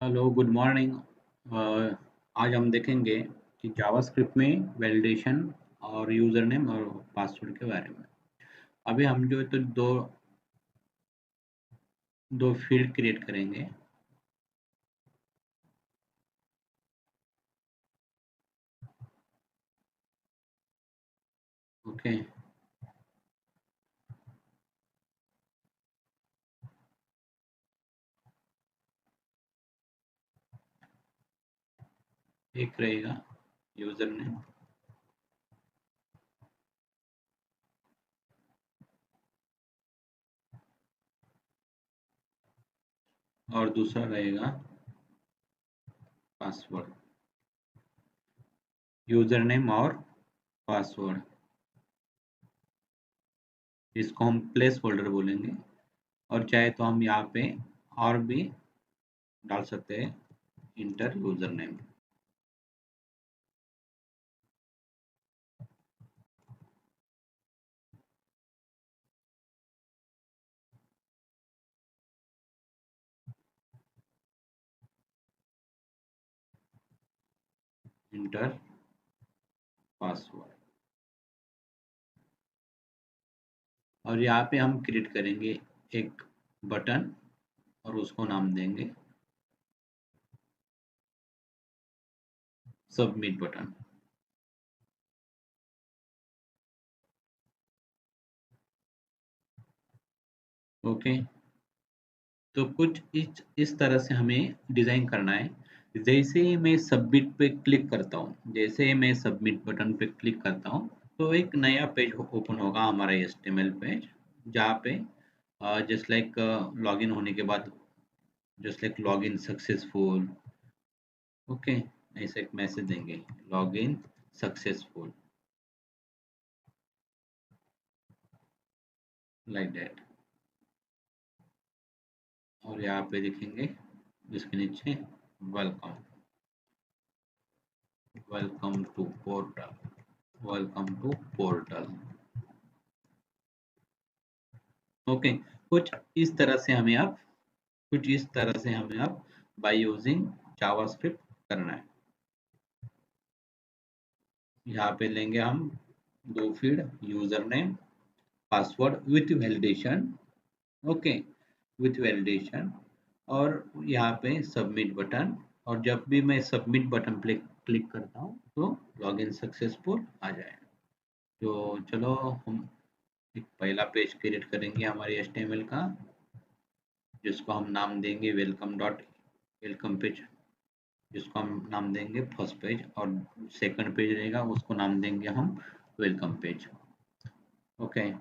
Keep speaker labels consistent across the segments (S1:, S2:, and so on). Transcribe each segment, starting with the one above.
S1: Hello, good morning. आज हम देखेंगे कि जावास्क्रिप्ट में वैलिडेशन और यूज़र नेम और पासवर्ड के बारे में। अभी हम जो है तो दो फील्ड क्रिएट करेंगे। ओके। एक रहेगा यूज़र नेम और दूसरा रहेगा पासवर्ड। यूज़र नेम और पासवर्ड, इसको हम प्लेस होल्डर बोलेंगे। और चाहे तो हम यहाँ पे और भी डाल सकते हैं, inter user name. Inter password. और यहाँ पे हम क्रिएट करेंगे एक बटन और उसको नाम देंगे सबमिट बटन। ओके। तो कुछ इस तरह से हमें डिज़ाइन करना है। जैसे ही मैं सबमिट पे क्लिक करता हूँ, जैसे ही मैं सबमिट बटन पे क्लिक करता हूँ, तो एक नया पेज ओपन होगा, हमारा एचटीएमएल पेज, जहाँ पे जस्ट लाइक लॉगिन होने के बाद just like login successful. Okay. ऐसे एक मैसेज देंगे, लॉगिन सक्सेसफुल, लाइक दैट। और यहाँ पे लिखेंगे इसके नीचे welcome, welcome to portal, welcome to portal. Okay. कुछ इस तरह से हमें अब कुछ इस तरह से हमें अब बाय यूजिंग जावास्क्रिप्ट करना है। यहाँ पे लेंगे हम दो field, user name, password with validation. Okay, with validation. और यहाँ पे सबमिट बटन। और जब भी मैं सबमिट बटन पे क्लिक करता हूँ तो लॉगिन सक्सेसफुल आ जाए। तो चलो हम एक पहला पेज क्रिएट करेंगे हमारे HTML का, जिसको हम नाम देंगे वेलकम पेज, जिसको हम नाम देंगे फर्स्ट पेज। और सेकंड पेज रहेगा, उसको नाम देंगे हम welcome page. Okay.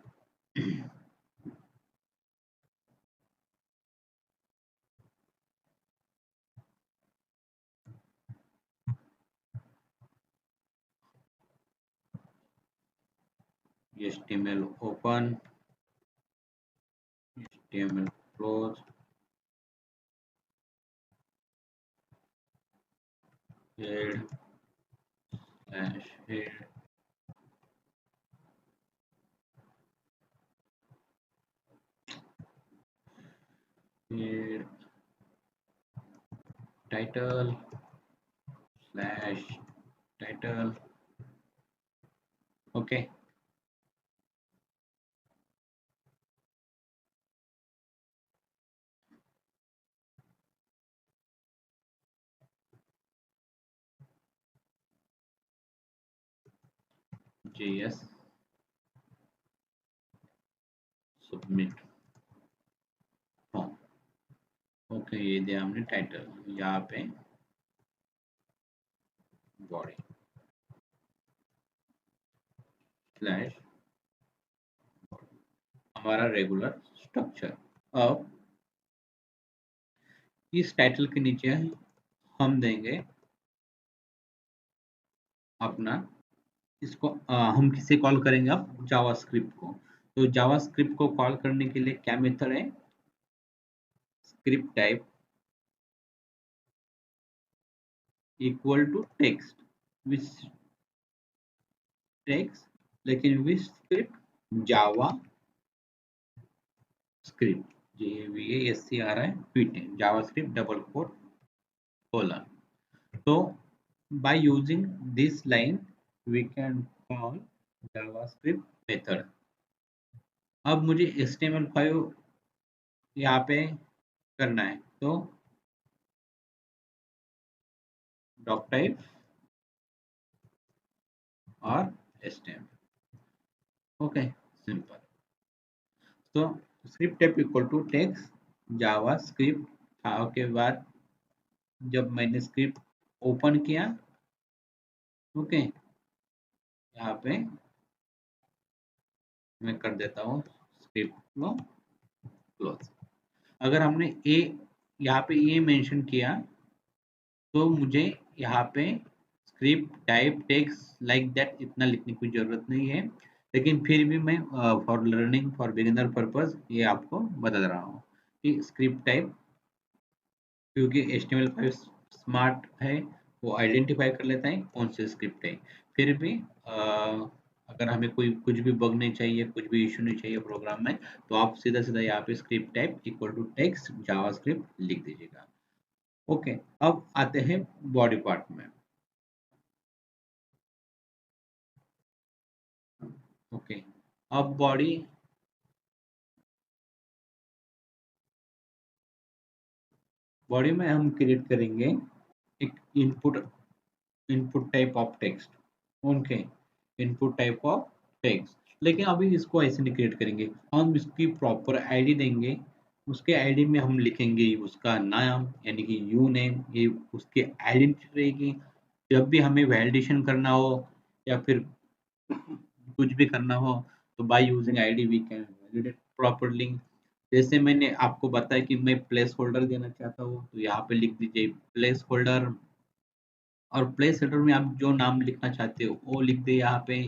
S1: HTML open, HTML close, head slash head, head title slash title. Okay. JS submit form. Okay, ये दिया हमने टाइटल। यहाँ पे बॉडी स्लैश हमारा रेगुलर स्ट्रक्चर। अब इस टाइटल के नीचे हम देंगे अपना, इसको हम किसे कॉल करेंगे अब, जावास्क्रिप्ट को। तो जावास्क्रिप्ट को कॉल करने के लिए क्या मेथड है, script type equal to text, which text, लेकिन which script, Java script, JAVASC आ रहा है, फिट है JavaScript double quote colon. So by using this line we can call JavaScript method. अब मुझे HTML5 यहाँ पे करना है, तो डॉक टाइप और HTML. Okay, simple. तो script type equal to text JavaScript था के बाद जब मैंने स्क्रिप्ट ओपन किया, ओके, यहाँ पे मैं कर देता हूँ स्क्रिप्ट को क्लोज. अगर हमने ए यहाँ पे ये मेंशन किया तो मुझे यहाँ पे script type text like that इतना लिखने की जरूरत नहीं है, लेकिन फिर भी मैं for learning for beginner purpose ये आपको बता रहा हूँ कि स्क्रिप्ट टाइप, क्योंकि HTML5 स्मार्ट है, वो आइडेंटिफाई कर लेता है कौन से स्क्रिप्ट है. फिर भी अगर हमें कोई कुछ भी बग नहीं चाहिए, कुछ भी इशू नहीं चाहिए प्रोग्राम में, तो आप सीधा सीधा यहाँ पे script type equal to text JavaScript लिख दीजिएगा. ओके, अब आते हैं बॉडी पार्ट में. ओके, अब बॉडी में हम क्रिएट करेंगे एक input type of text. Okay, input type of text. लेकिन अभी इसको ऐसे नहीं क्रिएट करेंगे, हम इसकी प्रॉपर आईडी देंगे. उसके आईडी में हम लिखेंगे उसका नाम, यानी कि यू नेम, ये उसकी आइडेंटिटी रहेगी. जब भी हमें वैलिडेशन करना हो या फिर कुछ भी करना हो, तो by using ID we can validate properly. जैसे मैंने आपको बताया कि मैं प्लेस होल्डर देना चाहता हूँ, तो यहाँ पे लिख दीजिए प्लेस होल्डर, और प्लेस होल्डर में आप जो नाम लिखना चाहते हो वो लिख दे यहाँ पे,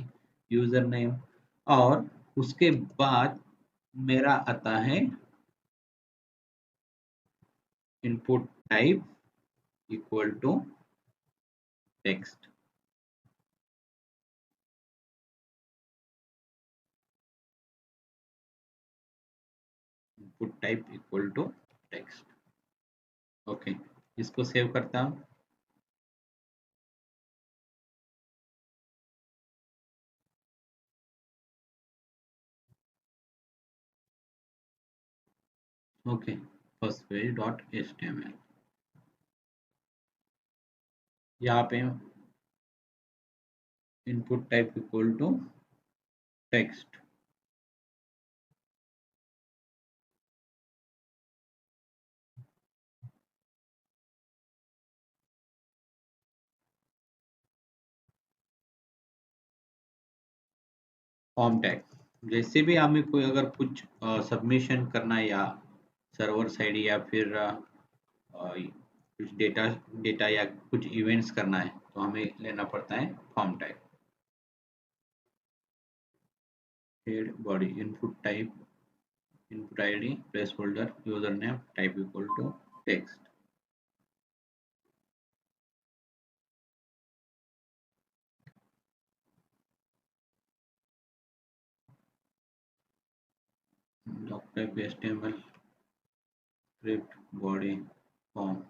S1: यूजर नेम. और उसके बाद मेरा आता है input type equal to text. Input type equal to text. Okay, इसको सेव करता हूँ. Okay, first page dot HTML. यहाँ पे input type equal to text. Form tag, जैसे भी हमें कोई अगर कुछ सबमिशन करना है, या सर्वर साइड, या फिर कुछ डेटा डेटा या कुछ इवेंट्स करना है, तो हमें लेना पड़ता है form tag. Head body input type, input ID placeholder username type equal to text. Doctype HTML script body form.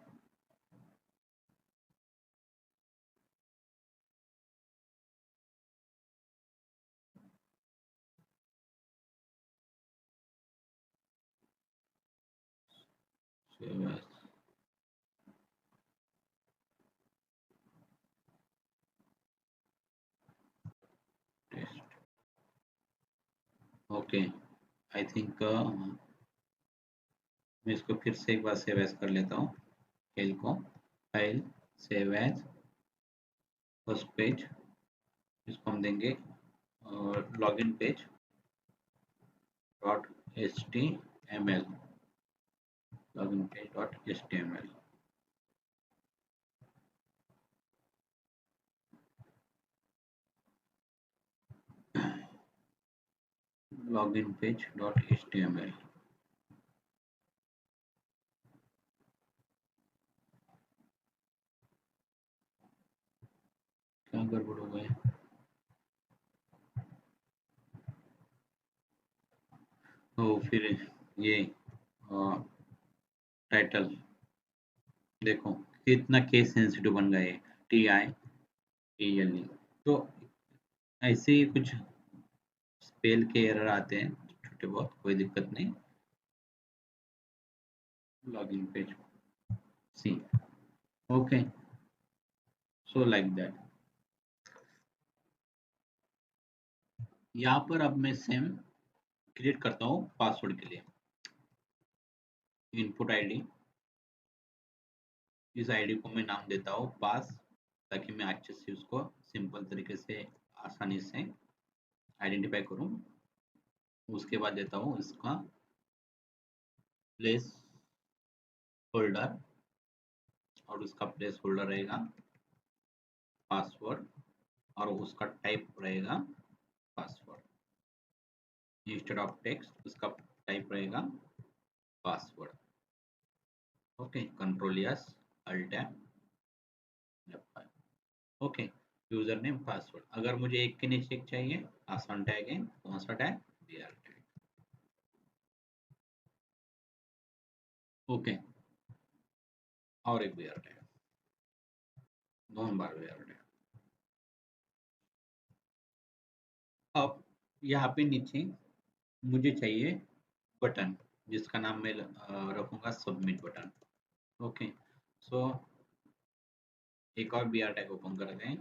S1: Okay, I think मैं इसको फिर से एक बार सेव एज कर लेता हूँ. फाइल को, file save as first page, इसको हम देंगे login page dot HTML. Login page dot HTML. Login page dot HTML. क्या गड़बड़ हो गया? तो फिर ये टाइटल देखो इतना केस सेंसिटिव बन गए TIALE। तो ऐसे ही कुछ स्पेल के एरर आते हैं छोटे बहुत, कोई दिक्कत नहीं। Login page see, okay, so like that. यहाँ पर अब मैं सेम क्रिएट करता हूँ पासवर्ड के लिए। इनपुट आईडी, इस आईडी को मैं नाम देता हूँ पास, ताकि मैं अच्छे से उसको सिंपल तरीके से आसानी से आइडेंटिफाई करूँ। उसके बाद देता हूँ इसका प्लेस होल्डर, और उसका प्लेस होल्डर रहेगा पासवर्ड, और उसका टाइप रहेगा पासवर्ड। इंस्टेड ऑफ टेक्स्ट उसका टाइप रहेगा password. Okay, control S, alt F5। Okay, username password. अगर मुझे एक के नीचे एक चाहिए, आसान टैग है, कौन सा टैग? BR tag. ओके, और एक BR टैग, दोनों बार BR टैग। अब यहाँ पे नीचे मुझे चाहिए बटन, जिसका नाम मैं रखूंगा सबमिट बटन। ओके, सो एक और BR टैग ओपन कर दें।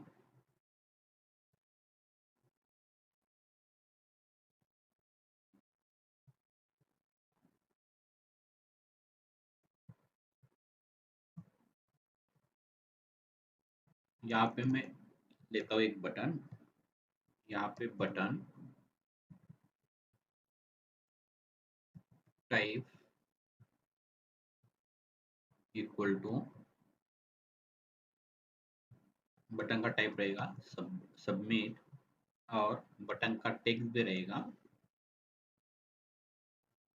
S1: यहाँ पे मैं लेता हूँ एक बटन, यहाँ पे button type equal to, button का टाइप रहेगा सबमिट, और बटन का टेक्स्ट भी रहेगा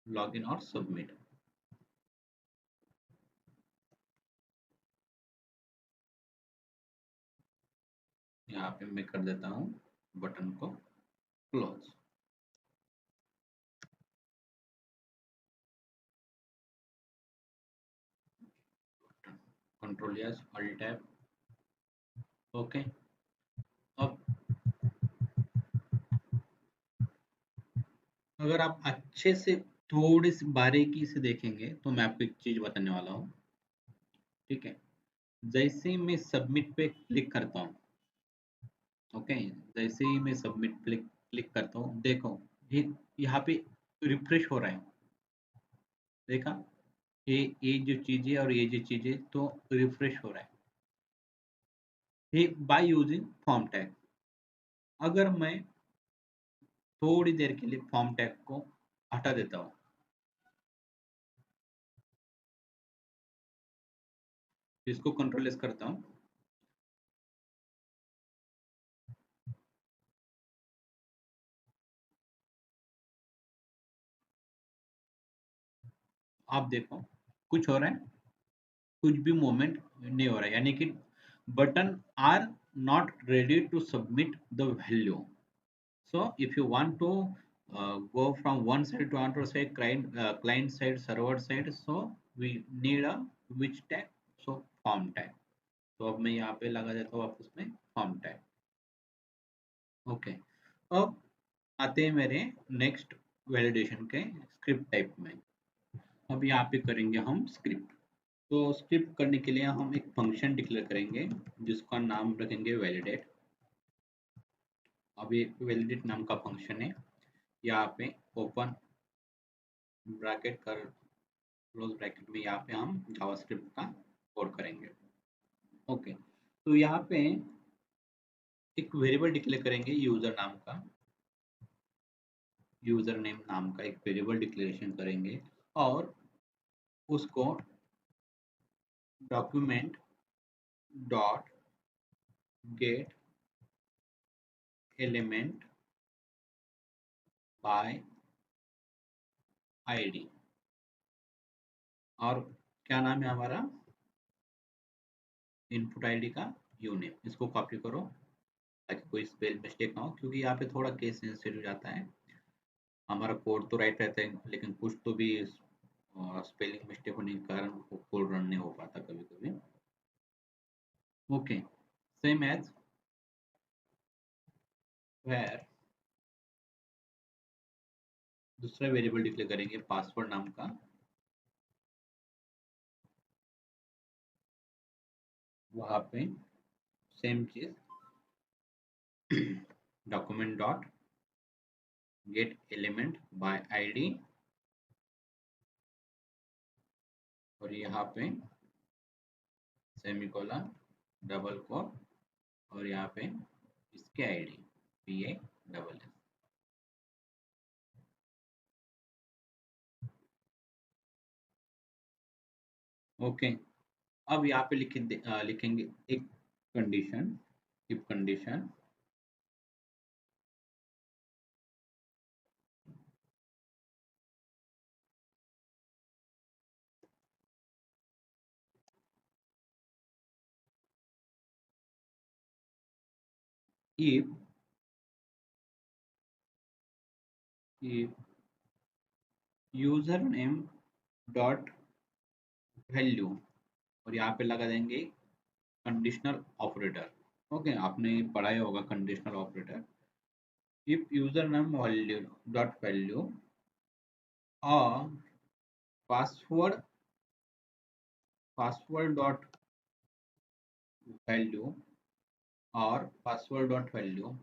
S1: लॉगिन और सबमिट। यहाँ पे मैं कर देता हूँ बटन को close. Control S, alt tab. Okay, अब अगर आप अच्छे से थोड़ी सी बारीकी से देखेंगे तो मैं आपको एक चीज बताने वाला हूँ। ठीक है, जैसे ही मैं सबमिट पे क्लिक करता हूँ, ओके, जैसे ही मैं सबमिट पे क्लिक करता हूँ, देखो ये यहाँ पे रिफ्रेश हो रहा है। देखा, ये जो चीज है और ये जो चीज है तो रिफ्रेश हो रहा है, ये बाय यूजिंग फॉर्म टैग। अगर मैं थोड़ी देर के लिए फॉर्म टैग को हटा देता हूँ, इसको कंट्रोल एस करता हूँ, आप देखो कुछ हो रहा है, कुछ भी मूवमेंट नहीं हो रहा है, यानी कि button are not ready to submit the value. So if you want to go from one side to another side, client side, server side, so we need a which tag? So form tag। तो अब मैं यहाँ पे लगा देता हूँ वापस में फॉर्म टैग। ओके, अब आते हैं मेरे नेक्स्ट वैलिडेशन के स्क्रिप्ट टाइप में। अब यहाँ पे करेंगे हम स्क्रिप्ट। तो स्क्रिप्ट करने के लिए हम एक फंक्शन डिक्लेयर करेंगे जिसका नाम रखेंगे वैलिडेट। अब ये वैलिडेट नाम का फंक्शन है, यहाँ पे ओपन ब्रैकेट कर क्लोज ब्रैकेट में यहाँ पे हम जावास्क्रिप्ट का कोड करेंगे। ओके, तो यहाँ पे एक वेरिएबल डिक्लेयर करेंगे यूजर नाम का, यूजर नेम नाम का एक वेरिएबल डिक्लेरेशन करेंगे, और उसको document dot gate element by ID, और क्या नाम है हमारा इनपुट आईडी का यूनेम। इसको कॉपी करो ताकि कोई स्पेल मिस्टेक ना हो, क्योंकि यहाँ पे थोड़ा केस सेंसिटिव जाता है। हमारा कोड तो राइट रहता है, लेकिन कुछ तो भी स्पेलिंग मिस्टेक होने के कारण कोड रन नहीं हो पाता कभी कभी। ओके, सेम एज वेयर दूसरा वेरिएबल डिक्लेयर करेंगे पासवर्ड नाम का, वहां पे सेम चीज document dot gate element by ID, और यहाँ पे सेमीकोलन डबल कोट, और यहाँ पे इसके आईडी PA ओके। अब यहाँ पे लिखेंगे एक condition, if condition if if user name dot value, और यहाँ पे लगा देंगे कंडीशनल ऑपरेटर। ओके, आपने पढ़ा ही होगा conditional operator. If user name value dot value और पासवर्ड पासवर्ड डॉट वैल्यू और पासवर्ड डॉट वैल्यू,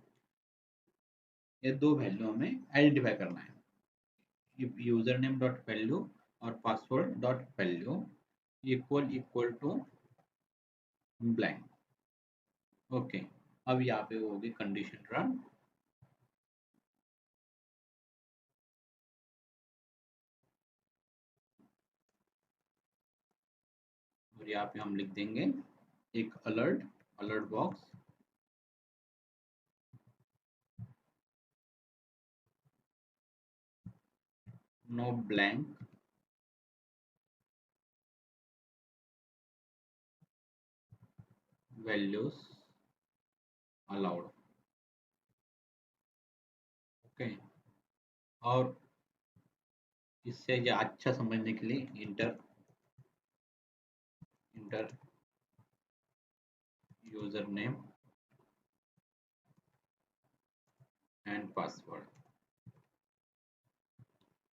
S1: ये दो वैल्यू हमें आइडेंटिफाई करना है। If user name dot value और password dot value equal to blank. Okay, अब यहाँ पे होगी कंडीशन रन, और यहाँ पे हम लिख देंगे एक alert alert box, no blank values allowed. Okay, और इससे ये अच्छा समझने के लिए enter enter username and password.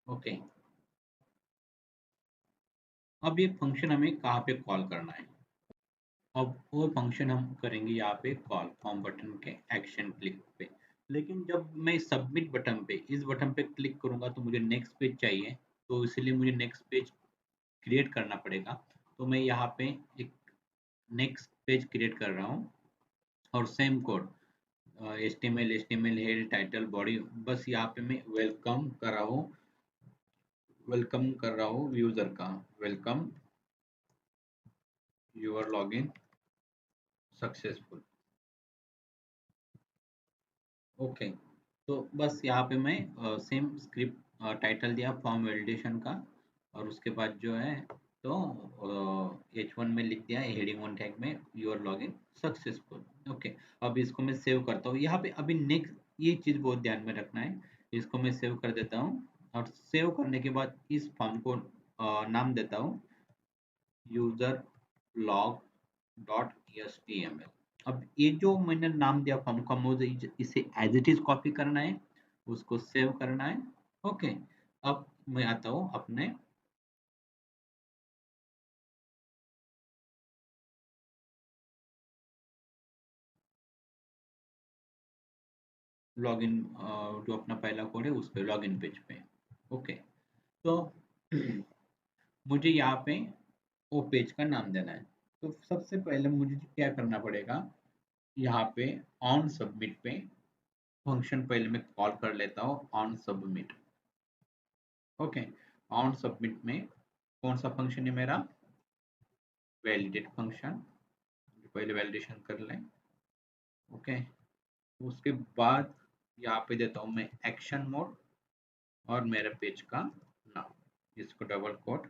S1: Okay, अब ये फंक्शन हमें कहाँ पे कॉल करना है? अब वो फंक्शन हम करेंगे यहाँ पे कॉल फॉर्म बटन के एक्शन क्लिक पे। लेकिन जब मैं सबमिट बटन पे इस बटन पे क्लिक करूंगा तो मुझे नेक्स्ट पेज चाहिए, तो इसलिए मुझे नेक्स्ट पेज क्रिएट करना पड़ेगा। तो मैं यहाँ पे एक नेक्स्ट पेज क्रिएट कर रहा हूँ, और same code HTML head title body, बस यहाँ पे मैं वेलकम कर रहा हूँ यूजर का, welcome your login successful. Okay, तो बस यहाँ पे मैं सेम स्क्रिप्ट टाइटल दिया फॉर्म वैलिडेशन का, और उसके बाद जो है तो H1 में लिख दिया हेडिंग वन टैग में यूर लॉगिन सक्सेसफुल। ओके, अब इसको मैं सेव करता हूँ। यहाँ पे अभी नेक्स्ट ये चीज़ बहुत ध्यान में रखना है, इसको मैं सेव कर देता हूँ, और सेव करने के बाद इस फॉर्म को नाम देता हूँ यूजर लॉग डॉट HTML। अब ये जो मैंने नाम दिया फॉर्म का, मुझे इसे एज इट इज कॉपी करना है, उसको सेव करना है। ओके, अब मैं आता हूँ अपने लॉगिन, जो अपना पहला कोड है उस पे लॉगिन पेज पे। ओके, तो मुझे यहाँ पे वो पेज का नाम देना है। तो सबसे पहले मुझे क्या करना पड़ेगा, यहाँ पे ऑन सबमिट पे फंक्शन पहले मैं कॉल कर लेता हूँ on submit. Okay, on submit में कौन सा फंक्शन है मेरा, वैलिडेट फंक्शन, पहले वैलिडेशन कर लें। ओके, उसके बाद यहाँ पे देता हूँ मैं एक्शन मोड और मेरे पेज का नाम, इसको double quote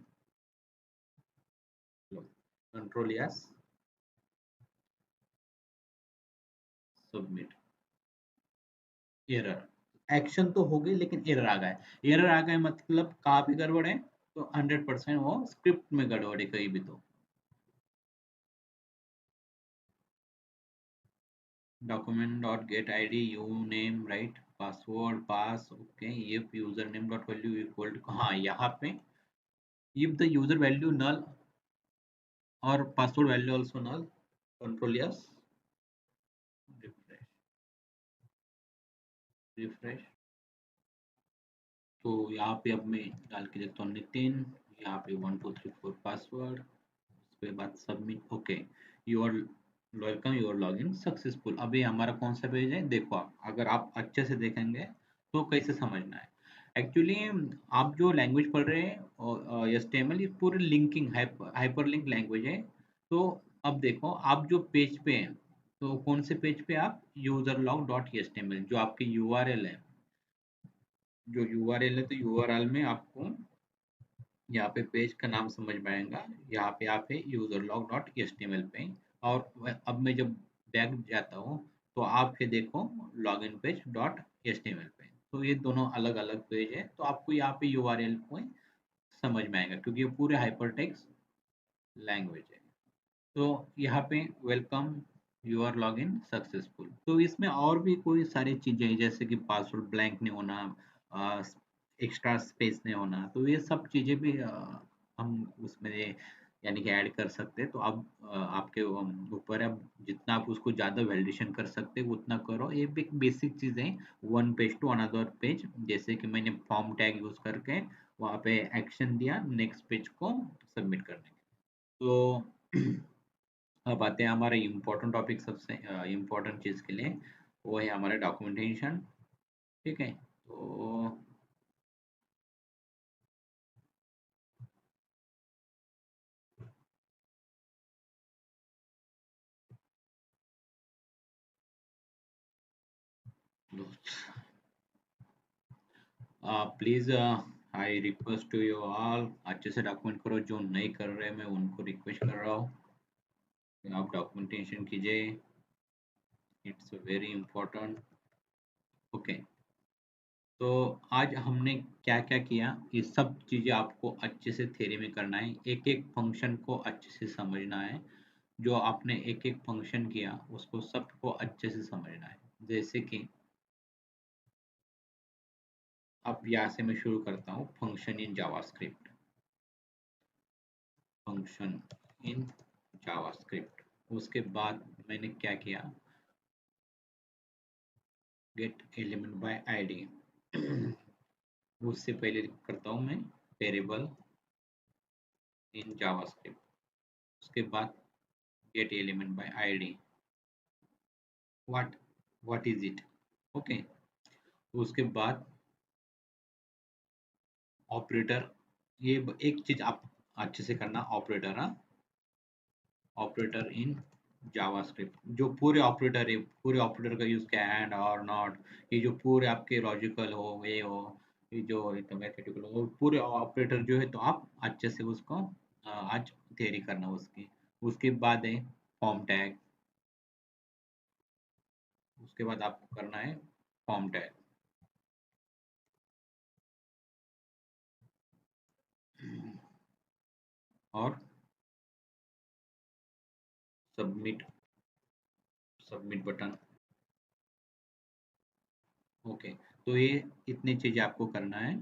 S1: control S submit. Error action तो हो गई लेकिन एरर आ गया है। एरर आ गया मतलब कहाँ पे गड़बड़ है, तो 100% वो स्क्रिप्ट में गड़बड़ है कहीं भी। तो document dot get id uname right password pass okay if username dot value equal to हाँ यहाँ पे if the user value null or password value also null control yes refresh refresh तो यहाँ पे अब मैं डाल के देखता हूँ नितिन यहाँ पे 1234 पासवर्ड उसके बाद submit okay your welcome your login successful अभी हमारा कौन सा पेज है देखो आप अगर आप अच्छे से देखेंगे तो कैसे समझना है एक्चुअली आप जो लैंग्वेज पढ़ रहे हैं एचटीएमएल ये पूरी लिंकिंग हाइपर लिंक लैंग्वेज है तो अब देखो आप जो पेज पे हैं तो कौन से पेज पे आप यूजर लॉग डॉट एचटीएमएल जो आपकी यूआरएल है जो यूआरएल है तो यूआरएल में आपको यहाँ पे पेज का नाम समझ में आएगा यहाँ पे आप है user log dot H T M L पे और अब मैं जब बैक जाता हूँ तो आप ये देखो login page dot H T M L पे तो ये दोनों अलग अलग पेज है तो आपको यहाँ पे यू आर एल को समझ में आएगा क्योंकि ये पूरे हाइपर टेक्स्ट लैंग्वेज है तो यहाँ पे welcome you are log in successful तो इसमें और भी कोई सारी चीजें हैं जैसे कि पासवर्ड ब्लैंक नहीं होना एक्स्ट्रा स्पेस नहीं होना तो ये सब चीजें भी हम उसमें यानी कि ऐड कर सकते हैं तो अब आपके ऊपर है अब जितना आप उसको ज्यादा वैलिडेशन कर सकते हैं उतना करो ये भी एक बेसिक चीज है one page to another page जैसे कि मैंने फॉर्म टैग यूज करके वहाँ पे एक्शन दिया नेक्स्ट पेज को सबमिट करने के तो अब आते हैं हमारे इम्पोर्टेंट टॉपिक सबसे इम्पोर्टेंट चीज़ के लिए वो है हमारा डॉक्यूमेंटेशन ठीक है तो please I request to you all अच्छे से डॉक्यूमेंट करो जो नहीं कर रहे मैं उनको रिक्वेस्ट कर रहा हूँ कि आप डॉक्यूमेंटेशन कीजिए इट्स वेरी इम्पोर्टेंट ओके तो आज हमने क्या क्या किया ये सब चीज़ें आपको अच्छे से थ्योरी में करना है एक एक फंक्शन को अच्छे से समझना है जो आपने एक एक फंक्शन किया उसको सबको अच्छे से समझना है जैसे कि अब यहाँ से मैं शुरू करता हूँ function in JavaScript function in JavaScript उसके बाद मैंने क्या किया गेट एलिमेंट बाय आईडी उससे पहले करता हूँ मैं वेरिएबल इन जावास्क्रिप्ट उसके बाद gate element by ID what what is it okay उसके बाद ऑपरेटर ये एक चीज आप अच्छे से करना ऑपरेटर हाँ ऑपरेटर इन जावास्क्रिप्ट जो पूरे ऑपरेटर है पूरे ऑपरेटर का यूज क्या एंड और नॉट ये जो पूरे आपके लॉजिकल हो ये हो ये जो मैथमेटिकल हो पूरे ऑपरेटर जो है तो आप अच्छे से उसको आज थियरी करना उसकी उसके बाद है फॉर्म टैग उसके बाद आपको करना है फॉर्म टैग और सबमिट सबमिट बटन ओके तो ये इतनी चीजें आपको करना है